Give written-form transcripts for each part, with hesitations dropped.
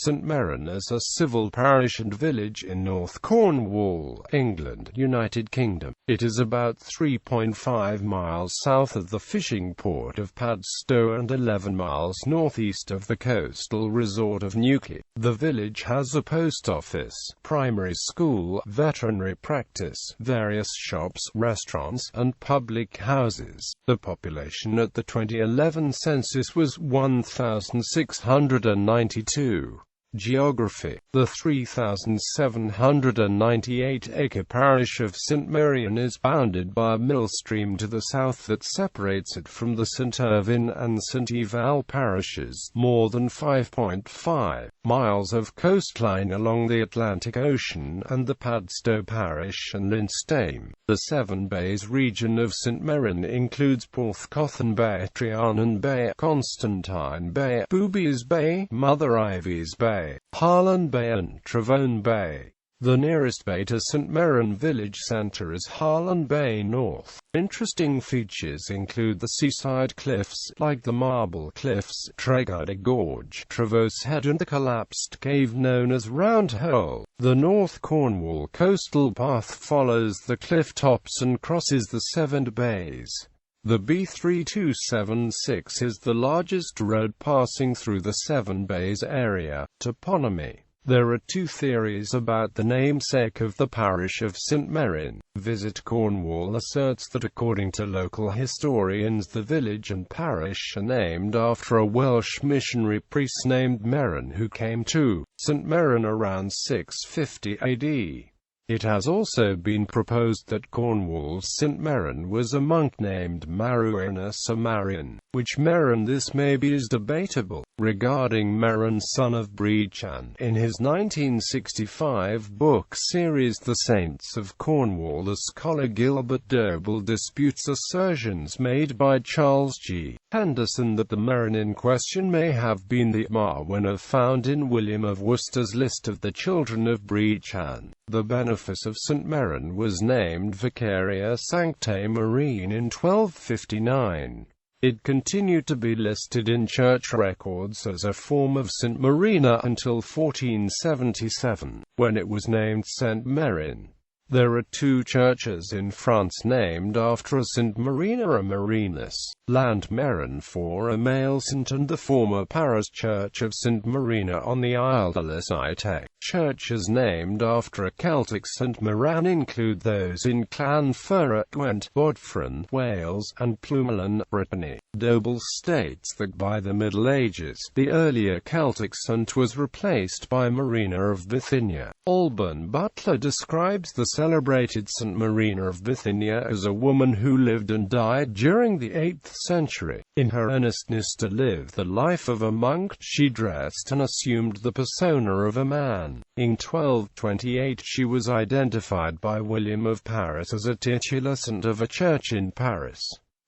St Merryn is a civil parish and village in North Cornwall, England, United Kingdom. It is about 3.5 miles south of the fishing port of Padstow and 11 miles northeast of the coastal resort of Newquay. The village has a post office, primary school, veterinary practice, various shops, restaurants, and public houses. The population at the 2011 census was 1,692. Geography. The 3,798-acre parish of St Merryn is bounded by a mill stream to the south that separates it from the St Irvyne and St Eval parishes, more than 5.5 miles of coastline along the Atlantic Ocean, and the Padstow parish and Lynstane. The Seven Bays region of St Merryn includes Porthcothan Bay, Trianon Bay, Constantine Bay, Boobies Bay, Mother Ivy's Bay, Harlan Bay and Travone Bay. The nearest bay to St Merryn village centre is Harlan Bay North. Interesting features include the seaside cliffs, like the Marble Cliffs, Tregarder Gorge, Trevose Head and the collapsed cave known as Round Hole. The North Cornwall coastal path follows the cliff tops and crosses the Seven Bays. The B3276 is the largest road passing through the Seven Bays area. Toponymy. There are two theories about the namesake of the parish of St Merryn. Visit Cornwall asserts that according to local historians the village and parish are named after a Welsh missionary priest named Merryn who came to St Merryn around 650 AD. It has also been proposed that Cornwall's St Merryn was a monk named Maruinus or Marian, which Merryn this may be is debatable. Regarding Merryn son of Brechan, in his 1965 book series The Saints of Cornwall, the scholar Gilbert Doble disputes assertions made by Charles G. Henderson that the Merryn in question may have been the Marwenna found in William of Worcester's list of the children of Brechan. The benefice of St Merryn was named Vicaria Sanctae Marine in 1259. It continued to be listed in church records as a form of St Marina until 1477, when it was named St Merryn. There are two churches in France named after a St Marina or Marinus, Land Merryn for a male saint, and the former parish church of St Marina on the Isle de la Cité. Churches named after a Celtic St Merran include those in Llanfyr, Gwent, Bodfran, Wales, and Plumelin, Brittany. Doble states that by the Middle Ages, the earlier Celtic saint was replaced by Marina of Bithynia. Alban Butler describes the celebrated St Marina of Bithynia as a woman who lived and died during the 8th century. In her earnestness to live the life of a monk, she dressed and assumed the persona of a man. In 1228 she was identified by William of Paris as a titular saint of a church in Paris.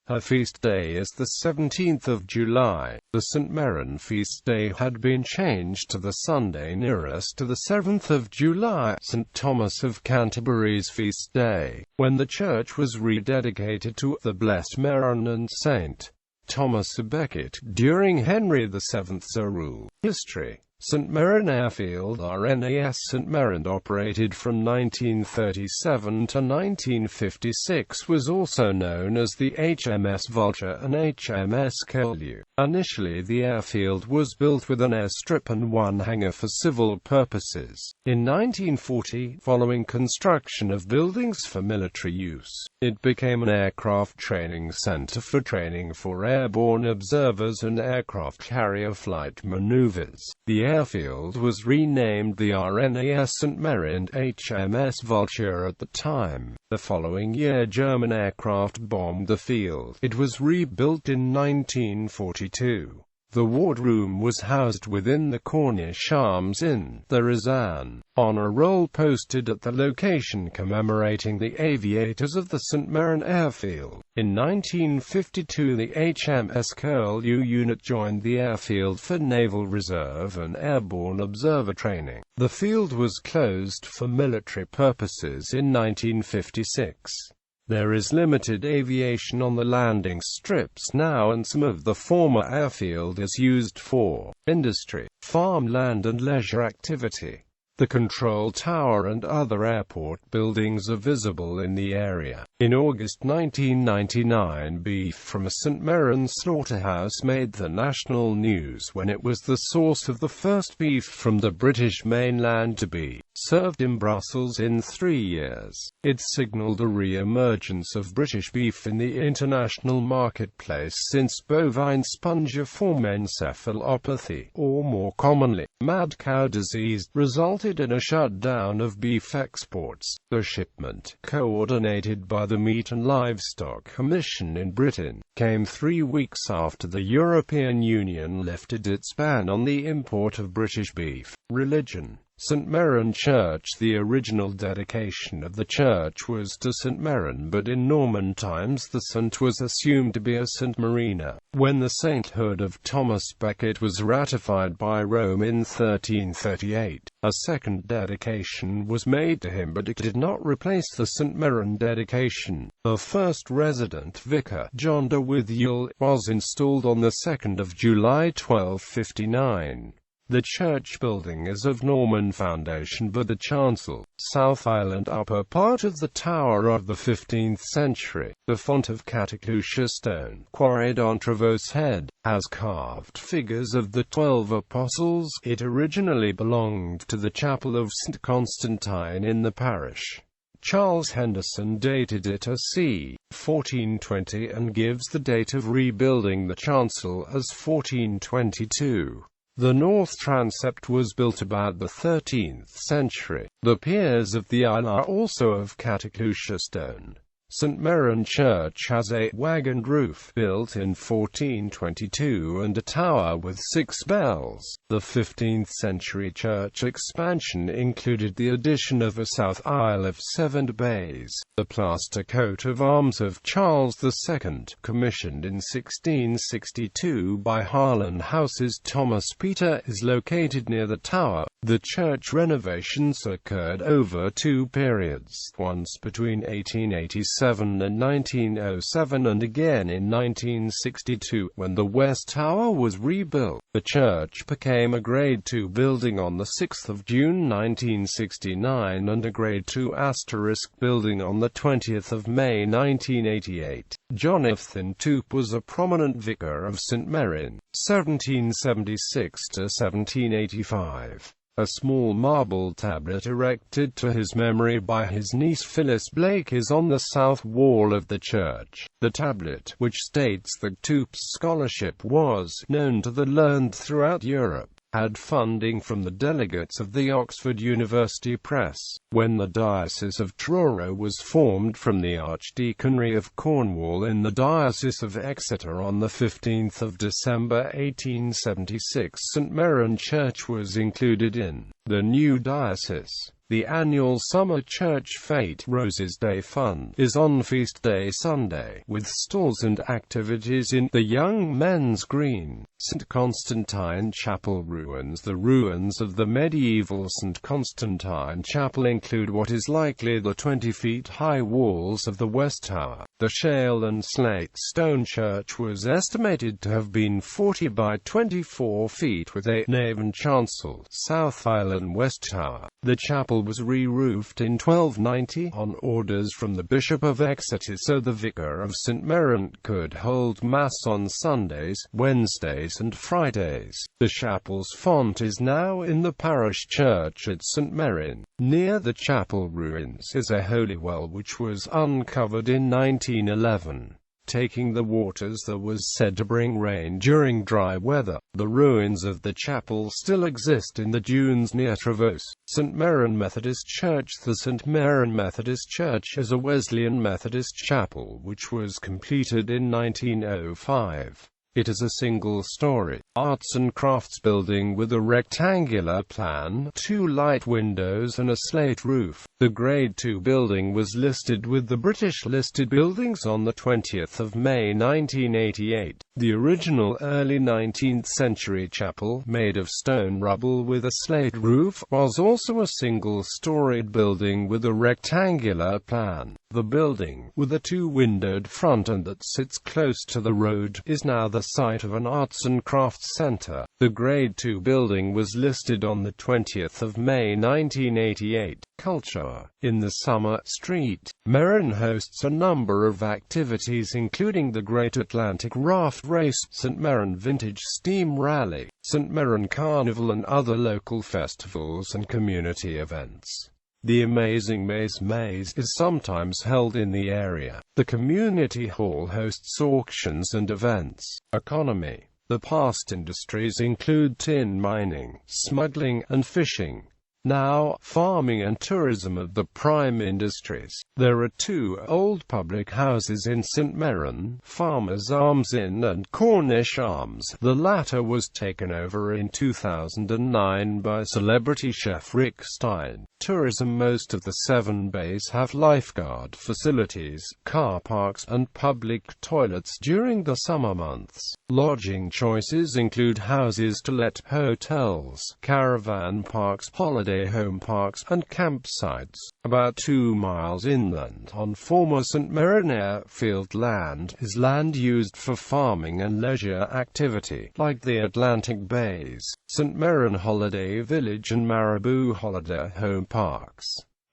Her feast day is the 17th of July. The St Merryn feast day had been changed to the Sunday nearest to the 7th of July, St Thomas of Canterbury's feast day, when the church was rededicated to the Blessed Merryn and St. Thomas of Becket during Henry VII's rule. History. St Merryn Airfield RNAS St Merryn, operated from 1937 to 1956, was also known as the HMS Vulture and HMS Curlew. Initially the airfield was built with an airstrip and one hangar for civil purposes. In 1940, following construction of buildings for military use, it became an aircraft training center for training for airborne observers and aircraft carrier flight maneuvers. The airfield was renamed the RNAS St Merryn and HMS Vulture at the time. The following year German aircraft bombed the field. It was rebuilt in 1942. The wardroom was housed within the Cornish Arms Inn. There is an honor roll posted at the location commemorating the aviators of the St Merryn airfield. In 1952 the HMS Curlew unit joined the airfield for naval reserve and airborne observer training. The field was closed for military purposes in 1956. There is limited aviation on the landing strips now, and some of the former airfield is used for industry. farmland and leisure activity. The control tower and other airport buildings are visible in the area. In August 1999, beef from a St. Merryn slaughterhouse made the national news when it was the source of the first beef from the British mainland to be served in Brussels in 3 years. It signalled a re-emergence of British beef in the international marketplace since bovine spongiform encephalopathy, or more commonly, mad cow disease, resulted in a shutdown of beef exports. The shipment, coordinated by the Meat and Livestock Commission in Britain, came 3 weeks after the European Union lifted its ban on the import of British beef. Religion. St. Merryn Church. The original dedication of the church was to St. Merryn, but in Norman times the saint was assumed to be a St. Marina. When the sainthood of Thomas Becket was ratified by Rome in 1338, a second dedication was made to him, but it did not replace the St. Merryn dedication. The first resident vicar, John de Withyell, was installed on the 2nd of July 1259. The church building is of Norman foundation, but the chancel, south aisle and upper part of the tower are of the 15th century. The font of Catacleuchia stone, quarried on Trevose Head, has carved figures of the 12 apostles. It originally belonged to the chapel of St. Constantine in the parish. Charles Henderson dated it as c. 1420 and gives the date of rebuilding the chancel as 1422. The north transept was built about the 13th century. The piers of the aisle are also of Catacleuchia stone. St. Merryn Church has a wagoned roof, built in 1422, and a tower with 6 bells. The 15th century church expansion included the addition of a south aisle of 7 bays. The plaster coat of arms of Charles II, commissioned in 1662 by Harlan Houses Thomas Peter, is located near the tower. The church renovations occurred over 2 periods, once between 1887 and 1907 and again in 1962, when the West Tower was rebuilt. The church became a Grade II building on 6 June 1969 and a Grade II * building on 20 May 1988. Jonathan Toop was a prominent vicar of St. Merryn, 1776 to 1785. A small marble tablet erected to his memory by his niece Phyllis Blake is on the south wall of the church. The tablet, which states that Toop's scholarship was known to the learned throughout Europe, had funding from the delegates of the Oxford University Press. When the Diocese of Truro was formed from the Archdeaconry of Cornwall in the Diocese of Exeter on 15 December 1876, St. Merryn Church was included in the new diocese. The annual summer church fete, Rose's Day Fun, is on Feast Day Sunday, with stalls and activities in the Young Men's Green. St. Constantine Chapel ruins. The ruins of the medieval St. Constantine Chapel include what is likely the 20-feet-high walls of the West Tower. The shale and slate stone church was estimated to have been 40 by 24 feet with a nave and chancel, south aisle and west tower. The chapel was re-roofed in 1290 on orders from the Bishop of Exeter so the vicar of St. Merryn could hold Mass on Sundays, Wednesdays and Fridays. The chapel's font is now in the parish church at St. Merryn. Near the chapel ruins is a holy well which was uncovered in 1911. Taking the waters that was said to bring rain during dry weather. The ruins of the chapel still exist in the dunes near Trevose. St. Merryn Methodist Church. The St. Merryn Methodist Church is a Wesleyan Methodist chapel which was completed in 1905. It is a single-story, arts and crafts building with a rectangular plan, 2 light windows and a slate roof. The Grade II building was listed with the British listed buildings on 20 May 1988. The original early 19th century chapel, made of stone rubble with a slate roof, was also a single-storied building with a rectangular plan. The building, with a 2-windowed front and that sits close to the road, is now the site of an arts and crafts Centre. The Grade II building was listed on the 20th of May 1988. Culture. In the summer, St. Merryn hosts a number of activities including the Great Atlantic Raft Race, St. Merryn Vintage Steam Rally, St. Merryn Carnival and other local festivals and community events. The Amazing Maze is sometimes held in the area. The community hall hosts auctions and events. Economy. The past industries include tin mining, smuggling, and fishing. Now, farming and tourism are the prime industries. There are two old public houses in St. Merryn, Farmers Arms Inn and Cornish Arms. The latter was taken over in 2009 by celebrity chef Rick Stein. Tourism. Most of the 7 bays have lifeguard facilities, car parks, and public toilets during the summer months. Lodging choices include houses to let, hotels, caravan parks, holiday home parks, and campsites. About 2 miles inland, on former St. Merryn airfield land, is land used for farming and leisure activity, like the Atlantic Bays, St. Merryn Holiday Village and Marabou Holiday Home Parks.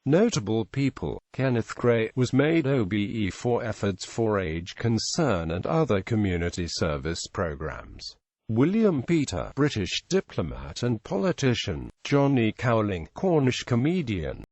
Notable people. Kenneth Gray was made OBE for efforts for age concern and other community service programs. William Peter, British diplomat and politician. Johnny Cowling, Cornish comedian.